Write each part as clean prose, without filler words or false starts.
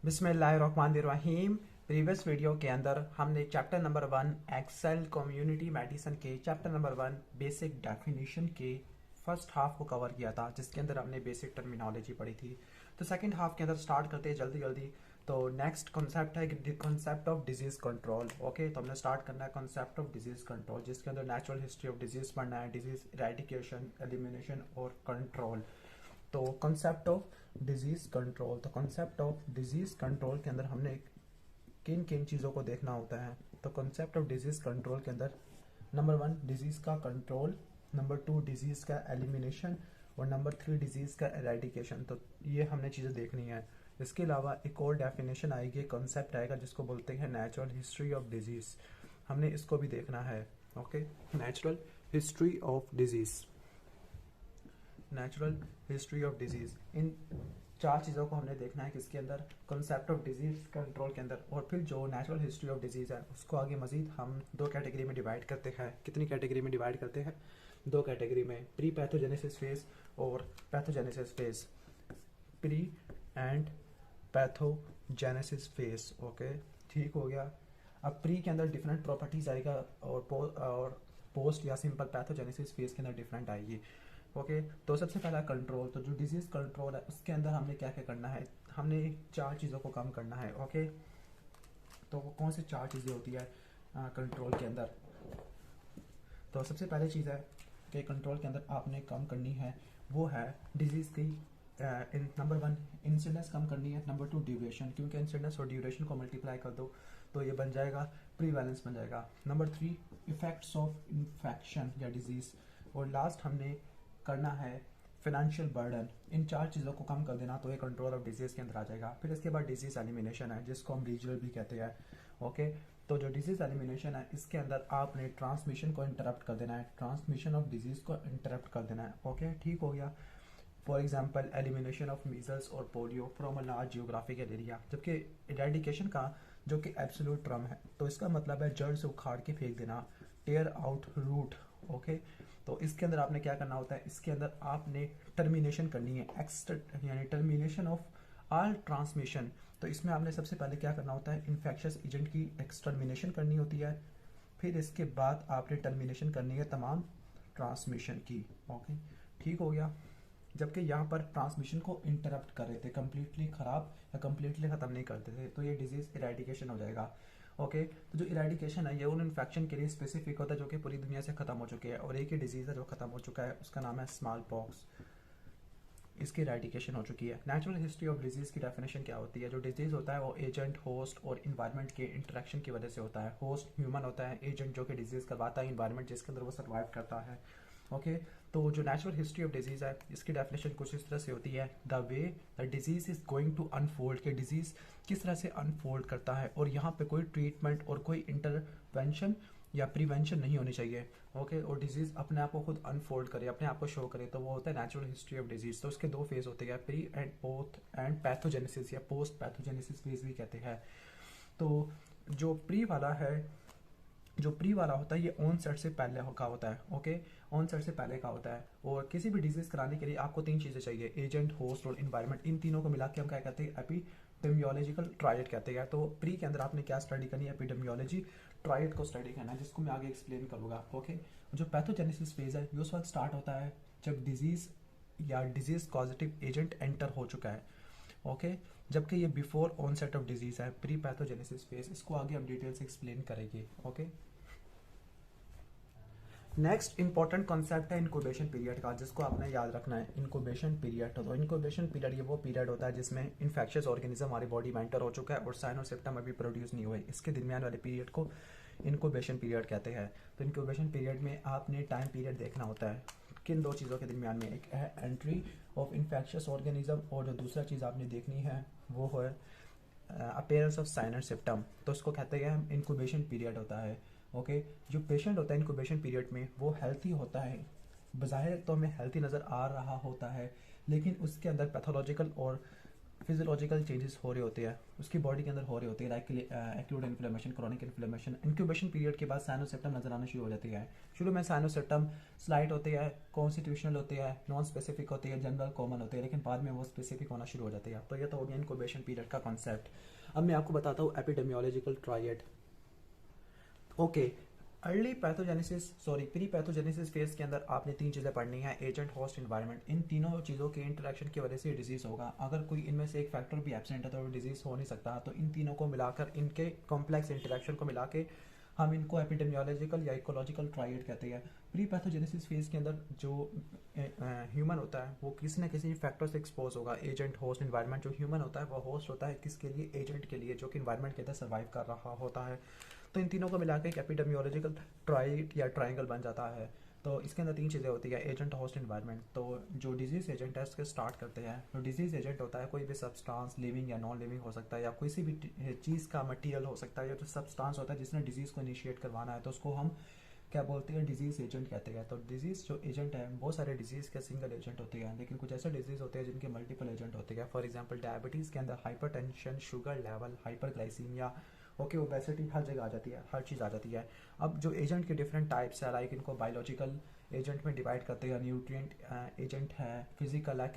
बिस्मिल्लाहिर्रहमानिर्रहीम। Previous video के अंदर हमने chapter number 1 excel community medicine के चैप्टर नंबर 1 बेसिक डेफिनेशन के फर्स्ट हाफ को कवर किया था, जिसके अंदर हमने बेसिक टर्मिनोलॉजी पढ़ी थी। तो सेकंड हाफ के अंदर स्टार्ट करते हैं जल्दी जल्दी। तो नेक्स्ट कॉन्सेप्ट है concept of disease control. Okay, तो हमने स्टार्ट करना है कॉन्सेप्ट ऑफ डिजीज कंट्रोल, जिसके अंदर नेचुरल हिस्ट्री ऑफ डिजीज पढ़ना है, डिजीज इरेडिकेशन, एलिमिनेशन और कंट्रोल। तो कॉन्सेप्ट ऑफ डिजीज कंट्रोल, तो कॉन्सेप्ट ऑफ डिजीज कंट्रोल के अंदर हमने किन किन चीज़ों को देखना होता है। तो कॉन्सेप्ट ऑफ डिजीज कंट्रोल के अंदर नंबर 1 डिजीज का कंट्रोल, नंबर 2 डिजीज का एलिमिनेशन और नंबर 3 डिजीज का एरेडिकेशन। तो ये हमने चीज़ें देखनी है। इसके अलावा एक और डेफिनेशन आएगी, कॉन्सेप्ट आएगा जिसको बोलते हैं नेचुरल हिस्ट्री ऑफ डिजीज। हमने इसको भी देखना है। Okay, natural history of disease, natural history of disease, इन चार चीज़ों को हमने देखना है किसके अंदर, कॉन्सेप्ट ऑफ डिजीज कंट्रोल के अंदर। और फिर जो नेचुरल हिस्ट्री ऑफ डिजीज है उसको आगे मजीद हम दो कैटेगरी में डिवाइड करते हैं। कितनी कैटेगरी में डिवाइड करते हैं? दो कैटेगरी में, प्री पैथोजेनेसिस फेज और pathogenesis phase. Pre and pathogenesis phase. Okay, ठीक हो गया। अब प्री के अंदर डिफरेंट प्रॉपर्टीज आएगा और पोस्ट या सिंपल पैथोजेनेसिस फेज के अंदर डिफरेंट आएगी। ओके, तो सबसे पहला कंट्रोल, तो जो डिजीज कंट्रोल है उसके अंदर हमने क्या क्या करना है, हमने चार चीज़ों को कम करना है। ओके, तो वो कौन सी चार चीज़ें होती है कंट्रोल के अंदर? तो सबसे पहली चीज़ है कि कंट्रोल के अंदर आपने कम करनी है वो है डिजीज़ की नंबर 1 इंसिडेंस कम करनी है, नंबर 2 ड्यूरेशन, क्योंकि इंसिडेंस और ड्यूरेशन को मल्टीप्लाई कर दो तो ये बन जाएगा प्रीवैलेंस बन जाएगा। नंबर 3 इफेक्ट्स ऑफ इन्फेक्शन या डिजीज़, और लास्ट हमने करना है फाइनेंशियल बर्डन। इन चार चीज़ों को कम कर देना तो ये कंट्रोल ऑफ डिजीज़ के अंदर आ जाएगा। फिर इसके बाद डिजीज़ एलिमिनेशन है, जिसको हम रीजनल भी कहते हैं। ओके, तो जो डिजीज़ एलिमिनेशन है इसके अंदर आपने ट्रांसमिशन को इंटरप्ट कर देना है, ट्रांसमिशन ऑफ डिजीज़ को इंटरप्ट कर देना है। ओके, ठीक हो गया। For example elimination of measles और polio from a large geographical area. जबकि इरेडिकेशन का जो कि एब्सोल्यूट टर्म है, तो इसका मतलब है जड़ से उखाड़ के फेंक देना, टेयर आउट रूट। ओके, तो इसके अंदर आपने क्या करना होता है, इसके अंदर आपने टर्मिनेशन करनी है, यानी टर्मिनेशन ऑफ ऑल ट्रांसमिशन। तो इसमें आपने सबसे पहले क्या करना होता है, इन्फेक्शियस एजेंट की एक्सटर्मिनेशन करनी होती है। फिर इसके बाद आपने टर्मिनेशन करनी है तमाम ट्रांसमिशन की। ओके, ठीक हो गया। जबकि यहाँ पर ट्रांसमिशन को इंटरप्ट कर रहे थे, कम्प्लीटली ख़राब या कम्प्लीटली ख़त्म नहीं करते थे, तो ये डिजीज़ इरेडिकेशन हो जाएगा। ओके, तो जो इरेडिकेशन है ये उन इन्फेक्शन के लिए स्पेसिफिक होता है जो कि पूरी दुनिया से ख़त्म हो चुके हैं, और एक ही डिजीज़ है जो ख़त्म हो चुका है, उसका नाम है स्मॉल पॉक्स। इसकी इरेडिकेशन हो चुकी है। नेचुरल हिस्ट्री ऑफ डिजीज़ की डेफिनेशन क्या होती है? जो डिजीज़ होता है वो एजेंट, होस्ट और इन्वायरमेंट के इंटरेक्शन की वजह से होता है। होस्ट ह्यूमन होता है, एजेंट जो कि डिजीज़ करवाता है, इन्वायरमेंट जिसके अंदर वो सर्वाइव करता है। ओके, तो जो नेचुरल हिस्ट्री ऑफ डिजीज़ है इसकी डेफिनेशन कुछ इस तरह से होती है, the way the disease is going to unfold, के डिजीज़ किस तरह से अनफोल्ड करता है, और यहाँ पे कोई ट्रीटमेंट और कोई इंटरवेंशन या प्रिवेंशन नहीं होनी चाहिए। ओके, और डिजीज़ अपने आप को खुद अनफोल्ड करे, अपने आप को शो करे, तो वो होता है नेचुरल हिस्ट्री ऑफ डिजीज़। तो उसके दो फेज होते हैं, pre and post and pathogenesis या पोस्ट पैथोजेनेसिस फेज भी कहते हैं। तो जो प्री वाला है, जो प्री वाला होता है ये ऑन सेट से पहले का होता है। ओके, ऑन सेट से पहले का होता है, और किसी भी डिजीज कराने के लिए आपको तीन चीज़ें चाहिए, एजेंट, होस्ट और इन्वायरमेंट। इन तीनों को मिला के हम क्या कहते हैं, एपिडेमियोलॉजिकल ट्रायड कहते हैं। तो प्री के अंदर आपने क्या स्टडी करनी है, एपिडेमियोलॉजी ट्रायड को स्टडी करना है, जिसको मैं आगे एक्सप्लेन करूँगा। ओके, जो पैथोजेनेसिस फेज है ये उस वक्त स्टार्ट होता है जब डिजीज या डिजीज कॉजेटिव एजेंट एंटर हो चुका है। ओके, जबकि ये बिफोर ऑनसेट ऑफ डिजीज है, प्री पैथोजेनेसिस फेज। इसको आगे हम डिटेल से एक्सप्लेन करेंगे। ओके, नेक्स्ट इंपॉर्टेंट कॉन्सेप्ट है इंक्यूबेशन पीरियड का, जिसको आपने याद रखना है, इंक्यूबेशन पीरियड। तो इंक्यूबेशन पीरियड ये वो पीरियड होता है जिसमें इन्फेक्शियस ऑर्गेनिज्म हमारी बॉडी में एंटर हो चुका है और साइन और सिम्टम अभी प्रोड्यूस नहीं हुए। इसके दरमियान वाले पीरियड को इंक्यूबेशन पीरियड कहते हैं। तो इंक्यूबेशन पीरियड में आपने टाइम पीरियड देखना होता है किन दो चीज़ों के दरमियान में, एक है एंट्री ऑफ इन्फेक्शियस ऑर्गेनिज्म, और जो दूसरा चीज़ आपने देखनी है वो है appearance of sine and symptom. तो उसको कहते हैं हम इंक्यूबेशन पीरियड होता है। ओके, जो पेशेंट होता है इंक्यूबेशन पीरियड में वो हेल्थी होता है, बज़ाहिर तो हमें हेल्थी नज़र आ रहा होता है, लेकिन उसके अंदर पैथोलॉजिकल और फिजियोलॉजिकल चेंजेस हो रहे होते हैं, उसकी बॉडी के अंदर हो रहे होते हैं, like acute inflammation, chronic inflammation. Incubation period के बाद साइनोसेप्टम नजर आना शुरू हो जाती है। शुरू में साइनोसेप्टम स्लाइट होती है, कॉन्स्टिट्यूशनल होती है, नॉन स्पेसिफिक होती है, जनरल कॉमन होती है, लेकिन बाद में वो स्पेसिफिक होना शुरू हो जाती है। तो ये तो हो गया इंक्यूबेशन पीरियड का कॉन्सेप्ट। अब मैं आपको बताता हूँ epidemiological triad. Okay, early pathogenesis pre pathogenesis phase के अंदर आपने 3 चीज़ें पढ़नी है, एजेंट, होस्ट, इन्वायरमेंट। इन तीनों चीज़ों के इंटरेक्शन की वजह से डिजीज़ होगा। अगर कोई इनमें से एक फैक्टर भी एब्सेंट है तो डिजीज़ हो नहीं सकता। तो इन तीनों को मिलाकर, इनके कॉम्प्लेक्स इंटरेक्शन को मिला के हम इनको एपिडेमियोलॉजिकल या इकोलॉजिकल ट्रायड कहते हैं। प्री पैथोजेनेसिस फेज के अंदर जो ह्यूमन होता है वो किसी न किसी फैक्टर से एक्सपोज होगा, एजेंट, होस्ट, इन्वायरमेंट। जो ह्यूमन होता है वो होस्ट होता है किसके लिए, एजेंट के लिए, जो कि इन्वायरमेंट के अंदर सर्वाइव कर रहा होता है। तो इन तीनों को मिलाकर एक एपिडेमियोलॉजिकल ट्रायड या ट्रायंगल बन जाता है। तो इसके अंदर 3 चीज़ें होती है, एजेंट, होस्ट, इन्वायरमेंट। तो जो डिजीज एजेंट है उसके स्टार्ट करते हैं। तो डिजीज एजेंट होता है कोई भी सब्सटेंस, लिविंग या नॉन लिविंग हो सकता है, या किसी भी चीज़ का मटेरियल हो सकता है, या जो सब्सटेंस होता है जिसने डिजीज़ को इनिशिएट करवाना है, तो उसको हम क्या बोलते हैं, डिजीज एजेंट कहते हैं। तो डिजीज जो एजेंट है, बहुत सारे डिजीज के सिंगल एजेंट होते हैं, लेकिन कुछ ऐसे डिजीज होते हैं जिनके मल्टीपल एजेंट होते हैं। फॉर एग्जांपल डायबिटीज़ के अंदर hypertension, sugar level, hyperglycaemia, okay, obesity, हर जगह आ जाती है, हर चीज़ आ जाती है। अब जो एजेंट के डिफरेंट टाइप्स है, लाइक इनको बायोलॉजिकल एजेंट में डिवाइड करते हैं, न्यूट्रिएंट एजेंट है, फिजिकल है,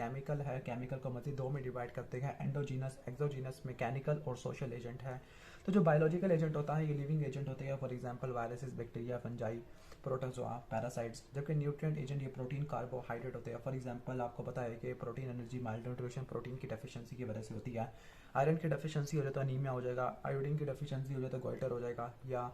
केमिकल को मज़ीद 2 में डिवाइड करते हैं, एंडोजीनस, एक्सोजीनस, मैकेनिकल और सोशल एजेंट है। तो जो बायोलॉजिकल एजेंट होता है ये लिविंग एजेंट होते हैं, for example viruses, bacteria, fungi, protozoa, parasites. जबकि न्यूट्रिएंट एजेंट ये प्रोटीन, कार्बोहाइड्रेट होते हैं। फॉर एग्जांपल आपको पता है कि protein energy, mild nutrition protein की डेफिशिएंसी की वजह से होती है। आयरन की डेफिशिएंसी हो जाए तो अनीमिया हो जाएगा, आयोडीन की डेफिशिएंसी हो जाए तो गोइटर हो जाएगा, या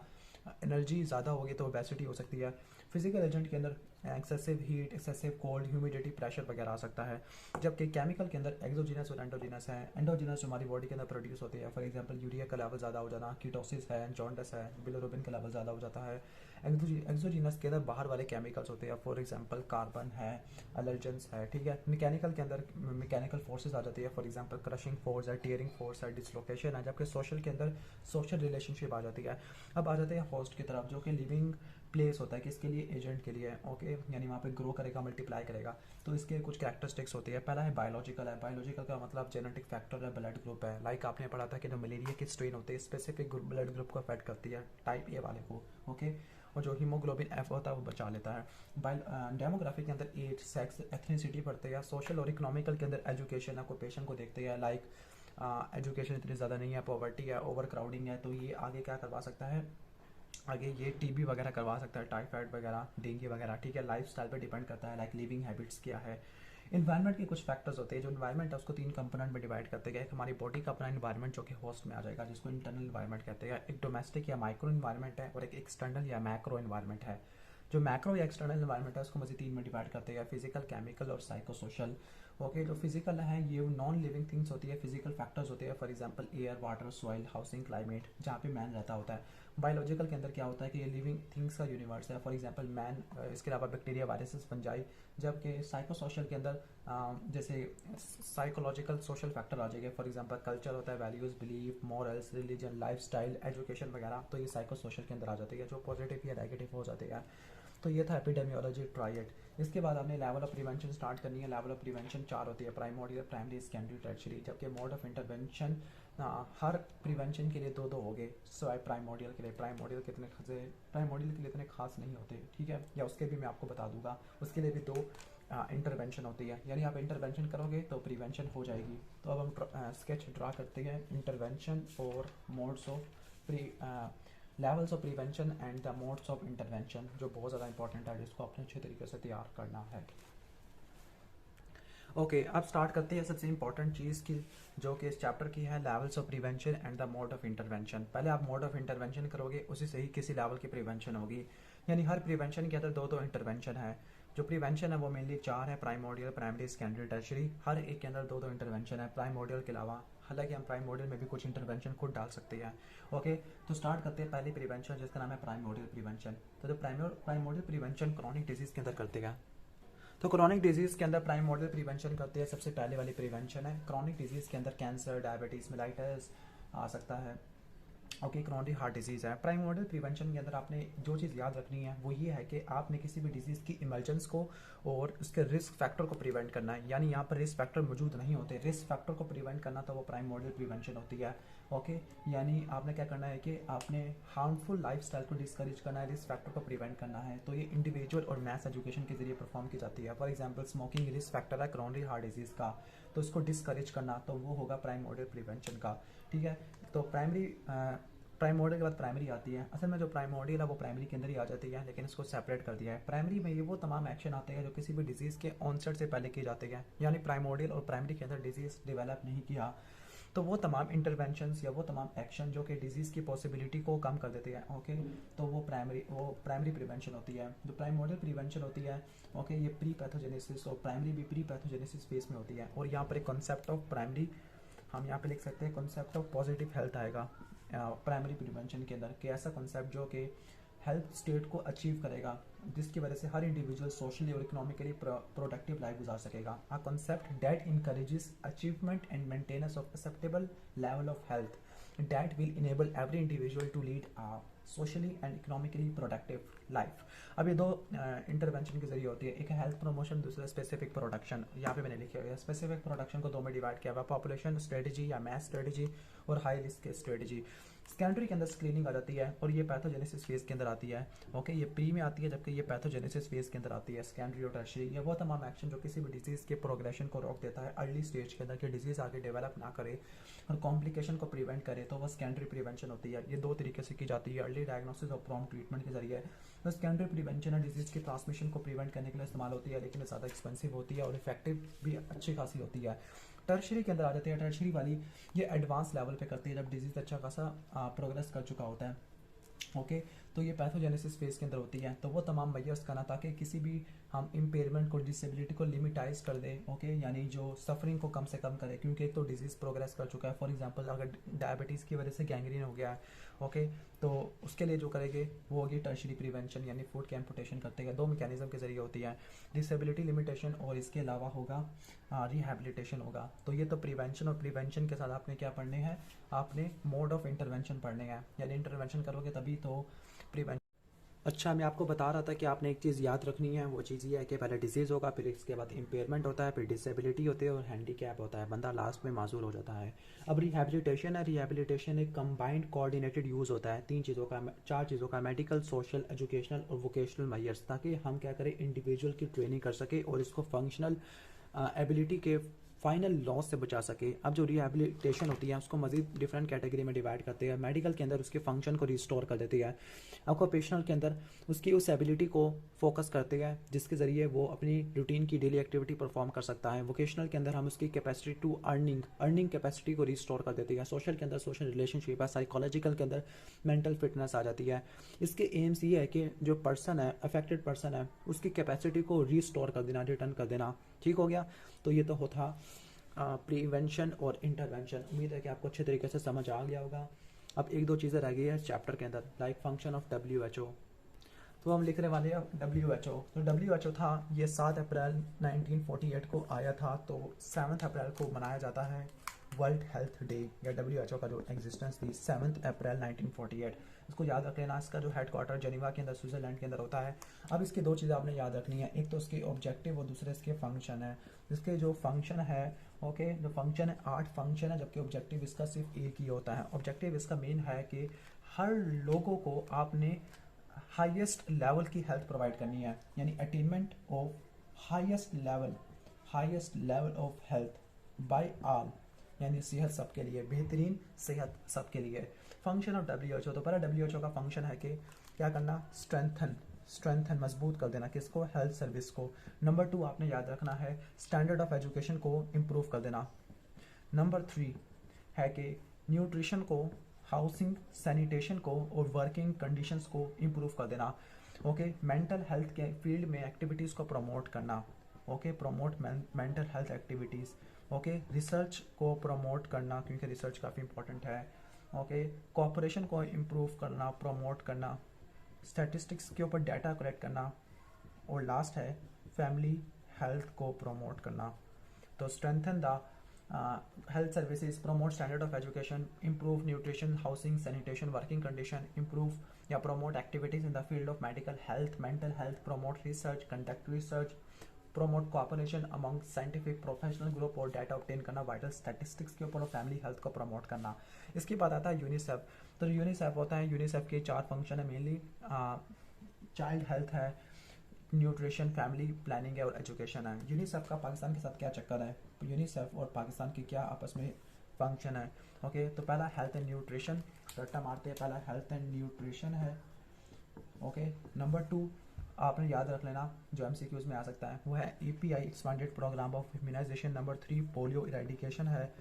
एनर्जी ज़्यादा होगी तो ओबेसिटी हो सकती है। फिजिकल एजेंट के अंदर excessive heat, excessive cold, humidity, pressure वगैरह आ सकता है। जबकि केमिकल के अंदर एक्सोजीनस और एंडोजीनस है। एंडोजीनस जो हमारी बॉडी के अंदर प्रोड्यूस होती है, फॉर एग्जांपल यूरिया का लेवल ज़्यादा हो जाना, कीटोसिस है, जॉन्डिस है, बिलिरुबिन का लेवल ज़्यादा हो जाता है। एक्सोजीनस के अंदर बाहर वाले केमिकल्स होते हैं, फॉर एग्जांपल कार्बन है, एलर्जेंस है, ठीक है। मैकेनिकल के अंदर मैकेनिकल फोर्सेस आ जाती है, फॉर एग्जांपल क्रशिंग फोर्स है, टीयरिंग फोर्स है, डिसलोकेशन है। जबकि सोशल के अंदर सोशल रिलेशनशिप आ जाती है। अब आ जाते हैं होस्ट की तरफ, जो कि लिविंग प्लेस होता है, किसके लिए, एजेंट के लिए, ओके, यानी वहाँ पे ग्रो करेगा, मल्टीप्लाई करेगा। तो इसके कुछ कैरेक्टरिस्टिक्स होती है। पहला है बायोलॉजिकल है। बायोलॉजिकल का मतलब जेनेटिक फैक्टर है, ब्लड ग्रुप है। लाइक आपने पढ़ा था कि जो मलेरिया की स्ट्रेन होते हैं स्पेसिफिक ब्लड ग्रुप को अफेक्ट करती है, टाइप ए वाले को, ओके। और जो हीमोग्लोबिन एफ होता है वो बचा लेता है। डेमोग्राफी के अंदर एज, सेक्स, एथनिसिटी पढ़ते हैं। सोशल और इकोनॉमिकल के अंदर एजुकेशन, ऑक्यूपेशन को देखते हैं, लाइक एजुकेशन इतनी ज़्यादा नहीं है, पॉवर्टी है, ओवर क्राउडिंग है, तो ये आगे क्या करवा सकता है, आगे ये टीबी वगैरह करवा सकता है, टाइफाइड वगैरह, डेंगू वगैरह, ठीक है। लाइफस्टाइल पे डिपेंड करता है, लाइक लिविंग हैबिट्स क्या है। इन्वायरमेंट के कुछ फैक्टर्स होते हैं। जो इन्वायरमेंट है उसको 3 कंपोनेंट में डिवाइड करते हैं। एक हमारी बॉडी का अपना इन्वायरमेंट जो कि होस्ट में आ जाएगा, जिसको इंटरनल इन्वायरमेंट कहते हैं। एक डोमेस्टिक या माइक्रो इन्वायरमेंट है, और एक एक्सटर्नल या मैक्रो इन्वायरमेंट है। जो मैक्रो या एक्सटर्नल इन्वायरमेंट है उसको मज़ीद 3 में डिवाइड करते हैं, फिजिकल, केमिकल और साइको सोशल। ओके, जो फिजिकल है ये नॉन लिविंग थिंग्स होती है, फिजिकल फैक्टर्स होते हैं, for example air, water, soil, housing, climate, जहाँ पे मैन रहता होता है। बायोलॉजिकल के अंदर क्या होता है कि ये लिविंग थिंग्स का यूनिवर्स है, फॉर एग्जांपल मैन, इसके अलावा बैक्टीरिया, वायरसेस, फंजाई। जबकि साइको सोशल के अंदर जैसे साइकोलॉजिकल सोशल फैक्टर आ जाएगा, फॉर एग्जांपल कल्चर होता है, values, belief, morals, religion, lifestyle, education वगैरह। तो ये साइको सोशल के अंदर आ जाती है, जो पॉजिटिव या नेगेटिव हो जाते हैं। तो ये था एपिडेमियोलॉजी ट्रायड। इसके बाद हमने लेवल ऑफ प्रिवेंशन स्टार्ट करनी है। लेवल ऑफ प्रिवेंशन 4 होती है, प्राइमोडियल, प्राइमरी, सेकेंडरी, टर्शियरी। जबकि mode of intervention her prevention के लिए 2-2 हो गए, सो प्राइमोडियल के लिए। प्राइमोडियल के लिए इतने खास नहीं होते, ठीक है, या उसके भी मैं आपको बता दूंगा। उसके लिए भी 2 इंटरवेंशन होती है, यानी आप इंटरवेंशन करोगे तो प्रिवेंशन हो जाएगी। तो अब हम स्केच ड्रा करते हैं, इंटरवेंशन और modes of levels of prevention and the modes of intervention, जो बहुत ज़्यादा इंपॉर्टेंट है, जिसको अपने अच्छे तरीके से तैयार करना है। ओके, अब स्टार्ट करते हैं सबसे इंपॉर्टेंट चीज़ की, जो कि इस चैप्टर की है, levels of prevention and the mode of intervention. पहले आप मोड ऑफ इंटरवेंशन करोगे, उसी से ही किसी लेवल की प्रिवेंशन होगी। यानी हर प्रिवेंशन के अंदर 2-2 इंटरवेंशन है। जो प्रिवेंशन है वो मेनली 4 है, प्राइमोडियल, प्राइमरी, सेकेंडरी, टर्शियरी। हर एक के अंदर 2-2 इंटरवेंशन है प्राइमोडियल के अलावा। हालांकि हम प्राइमोडियल में भी कुछ इंटरवेंशन खुद डाल सकते हैं। ओके, तो स्टार्ट करते हैं पहली प्रिवेंशन, जिसका नाम है प्राइमोडियल प्रिवेंशन। तो जो प्राइमोडियल प्रिवेंशन क्रॉनिक डिजीज़ के अंदर करते हैं, तो क्रॉनिक डिजीज़ के अंदर प्राइमोडियल प्रिवेंशन करते हैं। सबसे पहले वाली प्रिवेंशन है क्रॉनिक डिजीज़ के अंदर कैंसर, डायबिटीज़, मेलाइटिस आ सकता है, ओके, करोनरी हार्ट डिजीज़ है। प्राइमोर्डियल प्रिवेंशन के अंदर आपने जो चीज़ याद रखनी है वो ये है कि आपने किसी भी डिजीज़ की इमरजेंस को और उसके रिस्क फैक्टर को प्रिवेंट करना है। यानी यहाँ पर रिस्क फैक्टर मौजूद नहीं होते, रिस्क फैक्टर को प्रिवेंट करना तो वो प्राइमोर्डियल प्रिवेंशन होती है। ओके, यानी आपने क्या करना है कि आपने हार्मफुल लाइफस्टाइल को डिस्करेज करना है, रिस्क फैक्टर को प्रिवेंट करना है। तो ये इंडिविजुअल और मैस एजुकेशन के जरिए परफॉर्म की जाती है। For example smoking risk factor है करोनरी हार्ट डिजीज़ का, तो उसको डिस्करेज करना तो वो होगा प्राइमोर्डियल प्रिवेंशन का। ठीक है, तो प्राइमोर्डियल के बाद प्राइमरी आती है। असल में जो प्राइमोर्डियल है वो प्राइमरी के अंदर ही आ जाती है, लेकिन इसको सेपरेट कर दिया है। प्राइमरी में ये वो तमाम एक्शन आते हैं जो किसी भी डिजीज़ के ऑनसेट से पहले किए जाते हैं। यानी प्राइमोर्डियल और प्राइमरी के अंदर डिजीज़ डेवलप नहीं किया तो वो तमाम इंटरवेंशंस या वो तमाम एक्शन जो कि डिजीज़ की पॉसिबिलिटी को कम कर देते हैं। ओके, तो वो प्राइमरी प्रिवेंशन होती है। जो प्राइमोर्डियल प्रिवेंशन होती है, ओके, ये प्री पैथोजेनेसिस और प्राइमरी भी प्री पैथोजेनेसिस फेज में होती है। और यहाँ पर एक कॉन्सेप्ट ऑफ प्राइमरी हम यहाँ पे लिख सकते हैं, कॉन्सेप्ट ऑफ पॉजिटिव हेल्थ आएगा प्राइमरी प्रिवेंशन के अंदर, कि ऐसा कॉन्सेप्ट जो कि हेल्थ स्टेट को अचीव करेगा, जिसकी वजह से हर इंडिविजुअल सोशली और इकोनॉमिकली प्रोडक्टिव लाइफ गुजार सकेगा। A concept that encourages achievement and maintenance of acceptable level of health that will enable every individual to lead a socially and economically productive life. अब ये दो इंटरवेंशन के जरिए होती है, एक है हेल्थ प्रमोशन, दूसरा स्पेसिफिक प्रोडक्शन। यहाँ पे मैंने लिखा हुआ है स्पेसिफिक प्रोडक्शन को दो में डिवाइड किया हुआ, पॉपुलेशन स्ट्रेटजी या मैस स्ट्रेटजी और हाई रिस्क स्ट्रेटजी। सेकेंडरी के अंदर स्क्रीनिंग आ जाती है और ये पैथोजेनेसिस फेज के अंदर आती है। ओके, ये प्री में आती है जबकि ये पैथोजेनेसिस फेज के अंदर आती है। सेकेंडरी और टर्शियरी ये वो तमाम एक्शन जो किसी भी डिजीज़ के प्रोग्रेशन को रोक देता है अर्ली स्टेज के अंदर, कि डिजीज़ आगे डेवलप ना करे और कॉम्प्लिकेशन को प्रिवेंट करे, तो वो सेकेंडरी प्रिवेंशन होती है। ये दो तरीके से की जाती है, अर्ली डायग्नोसिस और प्रॉम्प्ट ट्रीटमेंट के जरिए। तो सेकेंडरी प्रिवेंशन है डिजीज़ की ट्रांसमिशन को प्रिवेंट करने के लिए इस्तेमाल होती है, लेकिन ज़्यादा एक्सपेंसिव होती है और इफेक्टिव भी अच्छी खासी होती है। टर्शरी के अंदर आ जाती है, टर्शरी वाली ये एडवांस लेवल पे करती है जब डिजीज़ अच्छा खासा प्रोग्रेस कर चुका होता है। ओके, तो ये पैथोजेनेसिस फेज के अंदर होती है। तो वो तमाम मैयर्स करना ताकि किसी भी हम इम्पेयरमेंट को, डिसेबिलिटी को लिमिटाइज कर दें। ओके, यानी जो सफरिंग को कम से कम करे, क्योंकि एक तो डिजीज़ प्रोग्रेस कर चुका है। फॉर एग्जांपल अगर डायबिटीज़ की वजह से गैंग्रीन हो गया है, ओके, तो उसके लिए जो करेंगे वो होगी टर्शरी प्रिवेंशन, यानी फूड के एम्पुटेशन करते हैं। दो मैकेनिज्म के जरिए होती है, डिसेबिलिटी लिमिटेशन और इसके अलावा होगा रिहैबिलिटेशन होगा। तो ये तो प्रिवेंशन, और प्रिवेंशन के साथ आपने क्या पढ़ने हैं, आपने मोड ऑफ इंटरवेंशन पढ़ने हैं, यानी इंटरवेंशन करोगे तभी तो प्रिवेंशन। अच्छा, मैं आपको बता रहा था कि आपने एक चीज़ याद रखनी है, वो चीज़ ये है कि पहले डिजीज़ होगा, फिर इसके बाद इम्पेयरमेंट होता है, फिर डिसेबिलिटी होती है और हैंडीकैप होता है, बंदा लास्ट में माजूर हो जाता है। अब रिहैबिलिटेशन है, रिहैबिलिटेशन एक कंबाइंड कोऑर्डिनेटेड यूज़ होता है तीन चीज़ों का, चार चीज़ों का, मेडिकल, सोशल, एजुकेशनल और वोकेशनल मेजर्स, ताकि हम क्या करें, इंडिविजुअल की ट्रेनिंग कर सके और इसको फंक्शनल एबिलिटी के फाइनल लॉस से बचा सके। अब जो रिहैबिलिटेशन होती है उसको मजीद डिफरेंट कैटेगरी में डिवाइड करते हैं। मेडिकल के अंदर उसके फंक्शन को रिस्टोर कर देती है, ऑक्यूपेशनल के अंदर उसकी उस एबिलिटी को फोकस करते हैं जिसके ज़रिए वो अपनी रूटीन की डेली एक्टिविटी परफॉर्म कर सकता है। वोकेशनल के अंदर हम उसकी कैपेसिटी टू अर्निंग कैपेसिटी को रिस्टोर कर देती है। सोशल के अंदर सोशल रिलेशनशिप है। साइकोलॉजिकल के अंदर मेंटल फिटनेस आ जाती है। इसके एम्स ये है कि जो पर्सन है, अफेक्टेड पर्सन है, उसकी कैपेसिटी को रिस्टोर कर देना, रिटर्न कर देना। ठीक हो गया, तो ये तो होता प्रिवेंशन और इंटरवेंशन। उम्मीद है कि आपको अच्छे तरीके से समझ आ गया होगा। अब एक दो चीज़ें रह गई है चैप्टर के अंदर, लाइक फंक्शन ऑफ WHO। तो हम लिखने वाले हैं WHO। तो WHO था, ये 7 अप्रैल 1948 को आया था, तो 7 अप्रैल को मनाया जाता है वर्ल्ड हेल्थ डे, या WHO का जो एग्जिस्टेंस थी 7 अप्रैल 1948। इसको याद रख लेना। इसका जो हेडक्वार्टर जेनीवा के अंदर, स्विट्जरलैंड के अंदर होता है। अब इसकी दो चीज़ें आपने याद रखनी है, एक तो इसके ऑब्जेक्टिव और दूसरे इसके फंक्शन है। इसके जो फंक्शन है, ओके, जो फंक्शन है 8 फंक्शन है, जबकि ऑब्जेक्टिव इसका सिर्फ एक ही होता है। ऑब्जेक्टिव इसका मेन है कि हर लोगों को आपने हाईएस्ट लेवल की हेल्थ प्रोवाइड करनी है, यानी attainment of highest level of health by all, यानी सेहत सबके लिए, बेहतरीन सेहत सबके लिए। फंक्शन ऑफ WHO, तो पहला WHO का फंक्शन है कि क्या करना, स्ट्रेंथन मजबूत कर देना किसको, हेल्थ सर्विस को। नंबर 2 आपने याद रखना है स्टैंडर्ड ऑफ एजुकेशन को इम्प्रूव कर देना। नंबर 3 है कि न्यूट्रिशन को, हाउसिंग, सैनिटेशन को और वर्किंग कंडीशंस को इम्प्रूव कर देना। ओके, मेंटल हेल्थ के फील्ड में एक्टिविटीज़ को प्रमोट करना। Okay, promote mental health activities. Okay, research को प्रमोट करना, क्योंकि रिसर्च काफ़ी इंपॉर्टेंट है। ओके, कोऑपरेशन को इम्प्रूव करना, प्रमोट करना, स्टैटिस्टिक्स के ऊपर डाटा कलेक्ट करना, और लास्ट है फैमिली हेल्थ को प्रमोट करना। तो strengthen the health services, promote standard of education, improve nutrition, housing, sanitation, working condition, improve या promote activities in the field of medical health, mental health, promote research, conduct research, promote cooperation among scientific professional group और data obtain करना, vital statistics के ऊपर और family health को promote करना। इसके बाद आता है यूनिसेफ। तो यूनिसेफ होता है, यूनिसेफ के 4 फंक्शन है मेनली, चाइल्ड हेल्थ है, न्यूट्रिशन, फैमिली प्लानिंग है और एजुकेशन है। यूनिसेफ का पाकिस्तान के साथ क्या चक्कर है, यूनिसेफ और पाकिस्तान की क्या आपस में फंक्शन है। ओके, तो पहला हेल्थ एंड न्यूट्रिशन, रट्टा मारते हैं, पहला हेल्थ एंड न्यूट्रिशन है। ओके, नंबर 2 आपने याद रख लेना जो MCQs में आ सकता है, वो है API expanded programme of immunisation. Number 3 polio eradication है।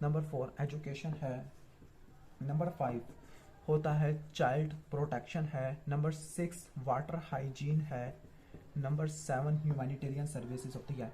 नंबर 4 एजुकेशन है। नंबर 5 होता है चाइल्ड प्रोटेक्शन है। नंबर 6 वाटर हाइजीन है। नंबर 7 ह्यूमैनिटेरियन सर्विसेज होती है।